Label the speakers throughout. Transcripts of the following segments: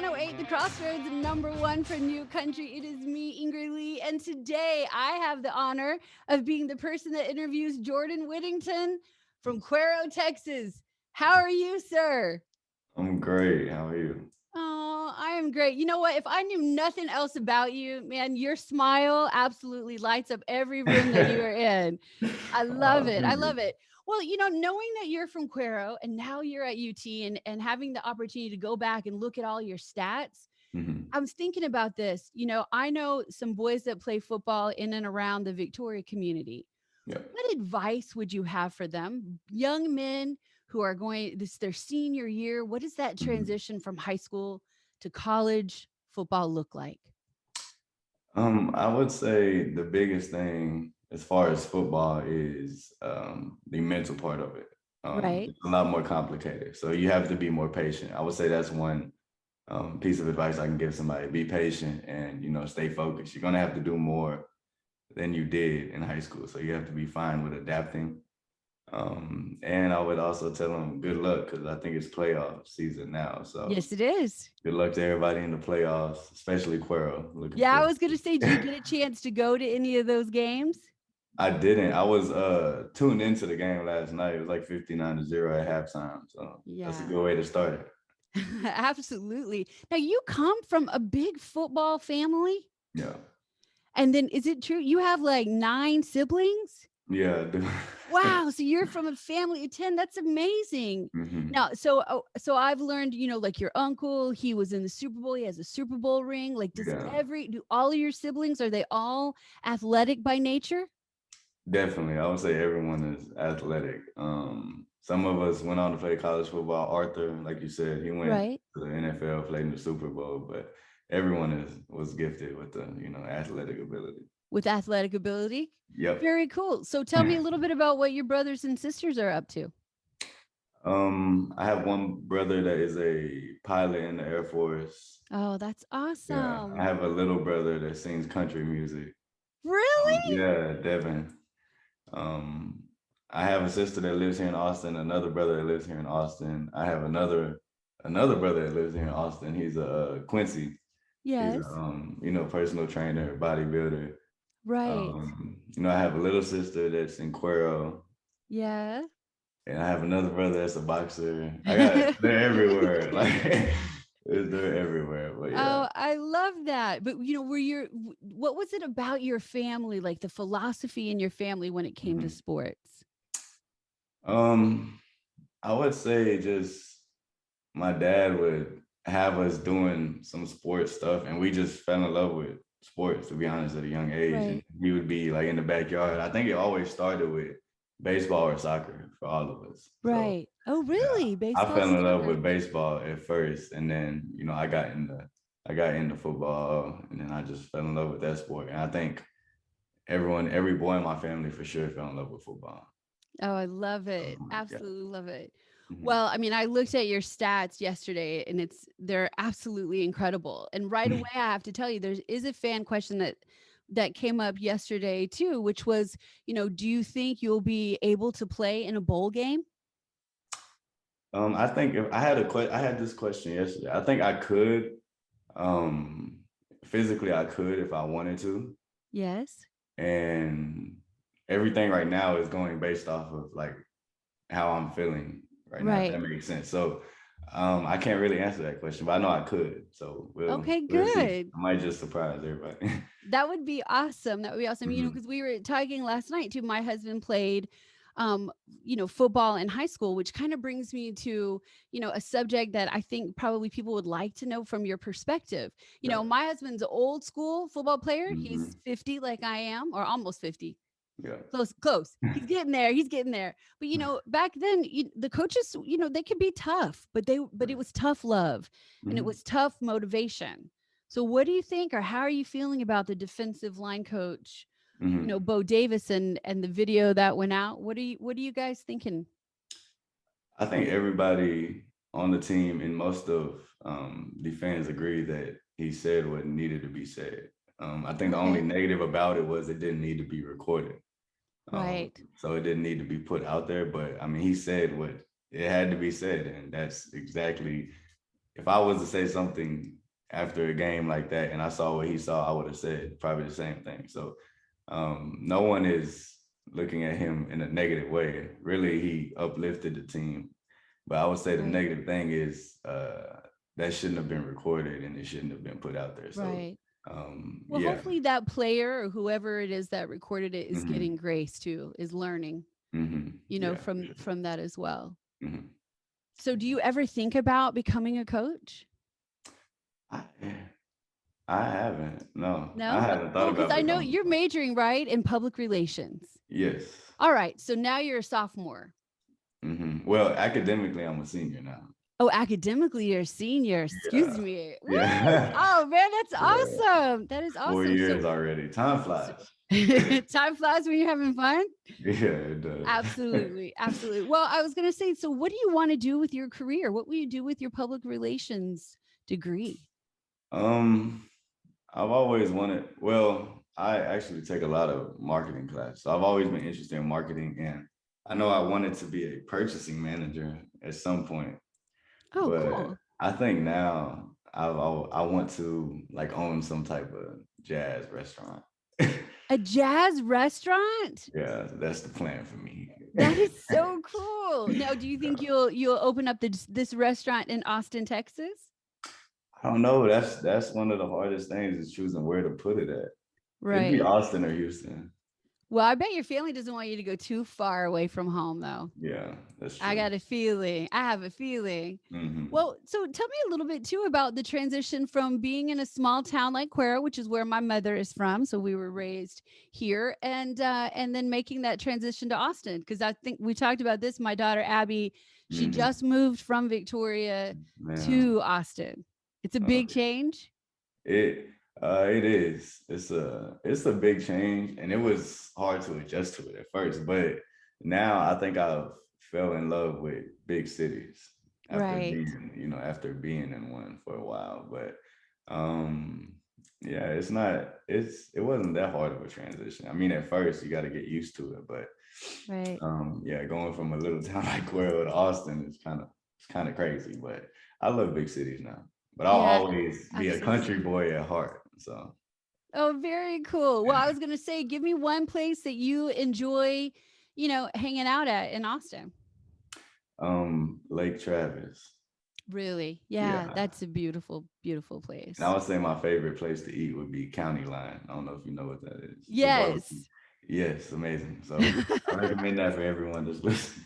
Speaker 1: 108 The Crossroads, number one for New Country. It is me, Ingra Lee, and today I have the honor of being the person that interviews Jordan Whittington from Cuero, Texas. How are you, sir?
Speaker 2: I'm great. How are you?
Speaker 1: Oh, I am great. You know what? If I knew nothing else about you, man, your smile absolutely lights up every room that you are in. I love it. I
Speaker 2: Thank
Speaker 1: love
Speaker 2: you.
Speaker 1: it. Well, knowing that you're from Cuero and now you're at UT and having the opportunity to go back and look at all your stats,
Speaker 2: Mhm.
Speaker 1: I was thinking about this. I know some boys that play football in and around the Victoria community.
Speaker 2: Yep.
Speaker 1: What advice would you have for them? Young men who are going this their senior year, what does that
Speaker 2: Mhm.
Speaker 1: transition from high school to college football look like?
Speaker 2: I would say the biggest thing as far as football is the mental part of it.
Speaker 1: Right?
Speaker 2: It's a lot more complicated, so you have to be more patient. I would say that's one piece of advice I can give somebody: be patient and stay focused. You're gonna have to do more than you did in high school, so you have to be fine with adapting. And I would also tell them good luck because I think it's playoff season now. So
Speaker 1: Yes, it is.
Speaker 2: good luck to everybody in the playoffs, especially Cuero. Looking
Speaker 1: Yeah, I
Speaker 2: forward
Speaker 1: was going
Speaker 2: to
Speaker 1: to say, do you get a chance to go to any of those games?
Speaker 2: I didn't. I was tuned into the game last night. It was like 59-0 at halftime. So that's a
Speaker 1: Yeah.
Speaker 2: good way to start it.
Speaker 1: Absolutely. Now you come from a big football family,
Speaker 2: Yeah.
Speaker 1: and then is it true you have like 9 siblings?
Speaker 2: Yeah, I do.
Speaker 1: Wow, so you're from a family of 10. That's amazing.
Speaker 2: hmm
Speaker 1: Now, so I've learned, like your uncle, he was in the Super Bowl, he has a Super Bowl ring. Like
Speaker 2: Yeah,
Speaker 1: do all of your siblings, are they all athletic by nature?
Speaker 2: definitely. I would say everyone is athletic. Some of us went on to play college football. Arthur, like you said, he went
Speaker 1: Right.
Speaker 2: to the NFL, played in the Super Bowl, but everyone is was gifted with the, athletic ability.
Speaker 1: With athletic ability?
Speaker 2: Yep.
Speaker 1: Very cool. So tell me a little bit about what your brothers and sisters are up to.
Speaker 2: I have one brother that is a pilot in the Air Force.
Speaker 1: Oh, that's
Speaker 2: Yeah, I
Speaker 1: awesome.
Speaker 2: have a little brother that sings country music.
Speaker 1: Really?
Speaker 2: Yeah, Devin. Um, I have a sister that lives here in Austin, another brother that lives here in Austin. I have another brother that lives here in Austin. He's a Quincy. He's a
Speaker 1: Yes.
Speaker 2: personal trainer, bodybuilder.
Speaker 1: Right.
Speaker 2: I have a little sister that's in Cuero,
Speaker 1: Yeah.
Speaker 2: and I have another brother that's a boxer. They're everywhere. Like they're everywhere. But yeah.
Speaker 1: Oh, I love that. But what was it about your family, like the philosophy in your family when it came to
Speaker 2: Mhm.
Speaker 1: sports?
Speaker 2: Um, I would say just my dad would have us doing some sports stuff, and we just fell in love with sports, to be honest, at a young age. And
Speaker 1: Right.
Speaker 2: we would be like in the backyard. I think it always started with baseball or soccer for all of us. So
Speaker 1: Right. Oh,
Speaker 2: yeah,
Speaker 1: really?
Speaker 2: I
Speaker 1: Baseball
Speaker 2: fell
Speaker 1: and
Speaker 2: in love
Speaker 1: soccer.
Speaker 2: with baseball at first, and then I got into football, and then I just fell in love with that sport. And I think every boy in my family for sure fell in love with football.
Speaker 1: Oh, I love it.
Speaker 2: Yeah.
Speaker 1: Absolutely love it.
Speaker 2: Mhm.
Speaker 1: Well, I mean, I looked at your stats yesterday and they're absolutely incredible. And right away I have to tell you there is a fan question that came up yesterday too, which was, do you think you'll be able to play in a bowl game?
Speaker 2: I think if I had this question yesterday. I think I could. Um, physically, I could if I wanted to,
Speaker 1: Yes.
Speaker 2: and everything right now is going based off of like how I'm feeling right now. If that
Speaker 1: Right.
Speaker 2: makes sense. So, I can't really answer that question, but I know I could. So
Speaker 1: Okay,
Speaker 2: we'll see.
Speaker 1: good.
Speaker 2: I might just surprise everybody.
Speaker 1: That would be awesome. That would be awesome.
Speaker 2: Mhm.
Speaker 1: Because we were talking last night too. My husband played football in high school, which kind of brings me to, a subject that I think probably people would like to know from your perspective.
Speaker 2: Yeah.
Speaker 1: My husband's an old school football player. He's
Speaker 2: hmm
Speaker 1: 50 like I am, or almost 50.
Speaker 2: Yeah.
Speaker 1: Close, close. He's getting there. He's getting there. But back then, the coaches, they could be tough, but it was tough love, and it
Speaker 2: hmm
Speaker 1: was tough motivation. So, what do you think, or how are you feeling about the defensive line coach,
Speaker 2: hmm
Speaker 1: Bo Davis, and the video that went out? What are you guys thinking?
Speaker 2: I think everybody on the team and most of the fans agree that he said what needed to be said. I think the only
Speaker 1: Okay,
Speaker 2: negative about it was it didn't need to be recorded.
Speaker 1: right.
Speaker 2: So it didn't need to be put out there. But I mean, he said what it had to be said, and that's exactly if I was to say something after a game like that and I saw what he saw, I would have said probably the same thing. So no one is looking at him in a negative way. Really, he uplifted the team. But I would say the
Speaker 1: Right.
Speaker 2: negative thing is that shouldn't have been recorded and it shouldn't have been put out there. So
Speaker 1: Right. Well,
Speaker 2: yeah.
Speaker 1: hopefully that player or whoever it is that recorded it is
Speaker 2: Hmm.
Speaker 1: getting grace too, is learning,
Speaker 2: Hmm. Yeah.
Speaker 1: from that as well.
Speaker 2: Hmm.
Speaker 1: So do you ever think about becoming a coach?
Speaker 2: I, I haven't. No, I
Speaker 1: No?
Speaker 2: haven't thought
Speaker 1: Well, because
Speaker 2: about
Speaker 1: I know
Speaker 2: becoming
Speaker 1: you're
Speaker 2: a coach.
Speaker 1: majoring, right, in public relations.
Speaker 2: Yes.
Speaker 1: All right. So now you're a sophomore.
Speaker 2: Well, academically, I'm a senior now.
Speaker 1: Oh, academically, you're a senior. Excuse
Speaker 2: Yeah.
Speaker 1: me. What?
Speaker 2: Yeah.
Speaker 1: Oh man, that's
Speaker 2: Yeah.
Speaker 1: awesome. That is
Speaker 2: 4 years
Speaker 1: awesome.
Speaker 2: already. Time
Speaker 1: So
Speaker 2: flies.
Speaker 1: time flies when you're having fun.
Speaker 2: Yeah, it does.
Speaker 1: Absolutely, absolutely. Well, I was gonna say, so what do you want to do with your career? What will you do with your public relations degree?
Speaker 2: um, I've always wanted, well, I actually take a lot of marketing class. So I've always been interested in marketing and I know I wanted to be a purchasing manager at some point,
Speaker 1: Oh,
Speaker 2: but
Speaker 1: cool.
Speaker 2: I think now I want to like own some type of jazz restaurant.
Speaker 1: A jazz restaurant?
Speaker 2: Yeah, that's the plan for me.
Speaker 1: That is so cool. Now, do you think
Speaker 2: Yeah.
Speaker 1: you'll open up this restaurant in Austin, Texas?
Speaker 2: I don't know. That's one of the hardest things is choosing where to put it at. It'd be
Speaker 1: Right.
Speaker 2: Austin or Houston.
Speaker 1: Well, I bet your family doesn't want you to go too far away from home, though.
Speaker 2: Yeah, that's
Speaker 1: I
Speaker 2: true.
Speaker 1: got a feeling. I have a feeling.
Speaker 2: Hmm.
Speaker 1: Well, so tell me a little bit too about the transition from being in a small town like Cuero, which is where my mother is from. So we were raised here, and then making that transition to Austin. Because I think we talked about this. My daughter Abby, she
Speaker 2: Hmm.
Speaker 1: just moved from Victoria
Speaker 2: Man,
Speaker 1: to Austin. It's a big
Speaker 2: okay.
Speaker 1: change.
Speaker 2: It it is. It's a big change, and it was hard to adjust to it at first. But now I think I've fell in love with big cities
Speaker 1: Right.
Speaker 2: after being in one for a while. But um, yeah, it wasn't that hard of a transition. I mean, at first you got to get used to it, but
Speaker 1: Right.
Speaker 2: yeah, going from a little town like Cuero to Austin is kind of crazy. But I love big cities now. But I'll
Speaker 1: Yeah,
Speaker 2: always be a country
Speaker 1: absolutely.
Speaker 2: boy at heart. So
Speaker 1: Oh, very cool. Well, I was going to say, give me one place that you enjoy, hanging out at in Austin.
Speaker 2: Lake Travis.
Speaker 1: Really? Yeah,
Speaker 2: Yeah.
Speaker 1: that's a beautiful, beautiful
Speaker 2: And I
Speaker 1: place.
Speaker 2: would say my favorite place to eat would be County Line. I don't know if you know what that is. It's a barbecue.
Speaker 1: Yes.
Speaker 2: Yes, amazing. So I recommend that for everyone that's listening.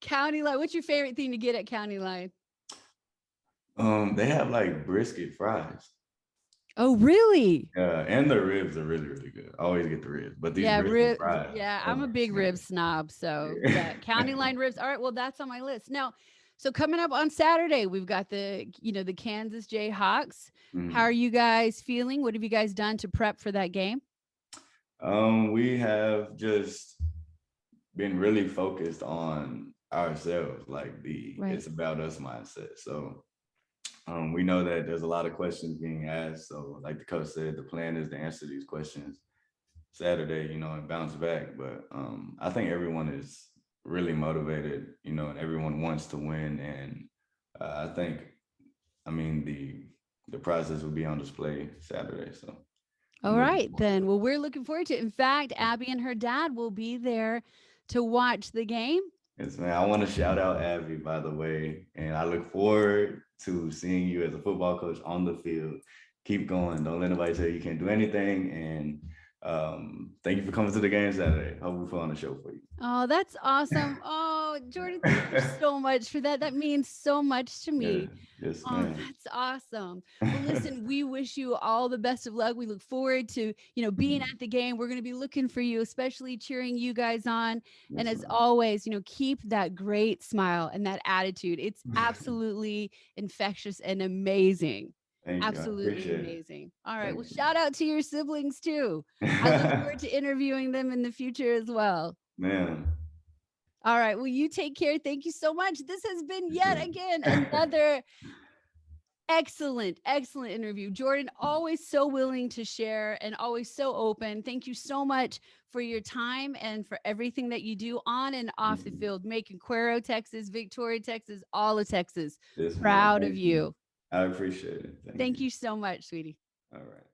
Speaker 1: County line. What's your favorite thing to get at County line?
Speaker 2: They have like brisket fries.
Speaker 1: Oh, really?
Speaker 2: And the ribs are really, really good. I always get the ribs, but these
Speaker 1: Yeah,
Speaker 2: brisket fries,
Speaker 1: yeah, I'm a
Speaker 2: oh
Speaker 1: big rib
Speaker 2: man.
Speaker 1: snob. So yeah, County
Speaker 2: Yeah.
Speaker 1: line ribs. All right, well, that's on my list. Now, so coming up on Saturday, we've got the Kansas Jayhawks. How are
Speaker 2: Mhm.
Speaker 1: you guys feeling? What have you guys done to prep for that game?
Speaker 2: We have just been really focused on ourselves, like the
Speaker 1: Right.
Speaker 2: it's about us mindset. So we know that there's a lot of questions being asked. So like the coach said, the plan is to answer these questions Saturday, and bounce back. But I think everyone is really motivated, and everyone wants to win. And I think, I mean, the process will be on display Saturday. So
Speaker 1: All
Speaker 2: I'm looking
Speaker 1: right,
Speaker 2: forward to
Speaker 1: then. Well, we're looking forward to it. In fact, Abby and her dad will be there to watch the game.
Speaker 2: it. Yes, man. I want to shout out Abby, by the way, and I look forward to seeing you as a football coach on the field. Keep going. Don't let nobody tell you can't do anything. And thank you for coming to the game Saturday. Hope we put on the show for you.
Speaker 1: Oh, that's awesome. Oh, Jordan, thank you so much for that. That means so much to
Speaker 2: Yeah,
Speaker 1: me.
Speaker 2: yes,
Speaker 1: Oh,
Speaker 2: man.
Speaker 1: that's awesome. Well, listen, we wish you all the best of luck. We look forward to, being
Speaker 2: Mhm.
Speaker 1: at the game. We're going to be looking for you, especially cheering you guys on. And
Speaker 2: Yes,
Speaker 1: as
Speaker 2: man.
Speaker 1: always, keep that great smile and that attitude. It's absolutely infectious and amazing.
Speaker 2: Thank you. I
Speaker 1: Absolutely
Speaker 2: appreciate it.
Speaker 1: amazing. All right. Well,
Speaker 2: Thank
Speaker 1: shout out to your siblings too. I look forward
Speaker 2: you.
Speaker 1: to interviewing them in the future as well.
Speaker 2: Man.
Speaker 1: All right. Well, you take care. Thank you so much. This has been
Speaker 2: You
Speaker 1: yet
Speaker 2: too.
Speaker 1: again another Excellent interview. Jordan, always so willing to share and always so open. Thank you so much for your time and for everything that you do on and off the field, making Cuero, Texas, Victoria, Texas, all of Texas.
Speaker 2: Yes, ma'am.
Speaker 1: Proud of
Speaker 2: Thank you.
Speaker 1: you.
Speaker 2: I appreciate it. Thank
Speaker 1: Thank
Speaker 2: you.
Speaker 1: you so much, sweetie.
Speaker 2: All right.